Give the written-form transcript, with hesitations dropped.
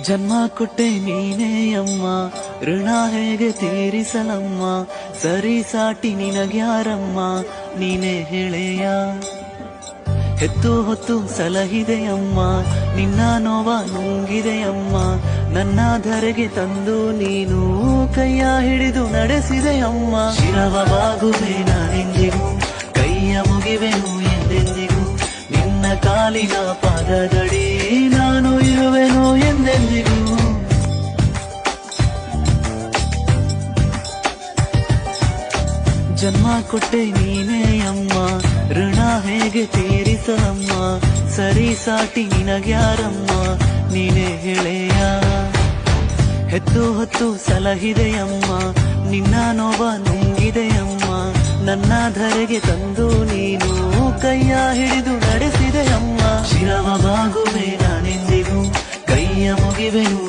ಜನ್ಮ ಕೊಟ್ಟೆ ನೀನೇ ಅಮ್ಮ, ಋಣ ಹೇಗೆ ತೀರಿಸಲಮ್ಮ, ಸರಿ ಸಾಟಿ ನಿನಗ್ಯಾರಮ್ಮ, ನೀನೇ ಹೇಳೆಯ. ಹೆತ್ತು ಹೊತ್ತು ಸಲಹಿದೆಯಮ್ಮ, ನಿನ್ನ ನೋವ ನುಂಗಿದೆಯಮ್ಮ, ನನ್ನ ಧರೆಗೆ ತಂದು ನೀನು ಕೈಯ ಹಿಡಿದು ನಡೆಸಿದೆಯಮ್ಮ. ಶಿರವ ಬಾಗುವೆ ನಾನೆಂದಿಗೂ, ಕೈಯ ಮುಗಿವೆನು ಎಂದೆಂದಿಗೂ, ನಿನ್ನ ಕಾಲಿನ ಪಾದದಡಿ ನಾನು ಇರುವೆನು ಎಂದೆಂದಿಗೂ. ಜನ್ಮ ಕೊಟ್ಟೆ ನೀನೇ ಅಮ್ಮ, ಋಣ ಹೇಗೆ ತೀರಿಸಲಮ್ಮ, ಸರಿ ಸಾಟಿ ನಿನಗ್ಯಾರಮ್ಮ, ನೀನೇ ಹೇಳೆಯ. ಹೆತ್ತು ಹೊತ್ತು ಸಲಹಿದೆಯಮ್ಮ, ನಿನ್ನ ನೋವ ನುಂಗಿದೆಯಮ್ಮ, ನನ್ನ ಧರೆಗೆ ತಂದು ನೀನು ಕೈಯ ಹಿಡಿದು ನಡೆಸಿದೆಯಮ್ಮ. ಶಿರವ ಬಾಗುವೆ ನಾನೆಂದಿಗೂ, ಕೈಯ ಮುಗಿವೆನು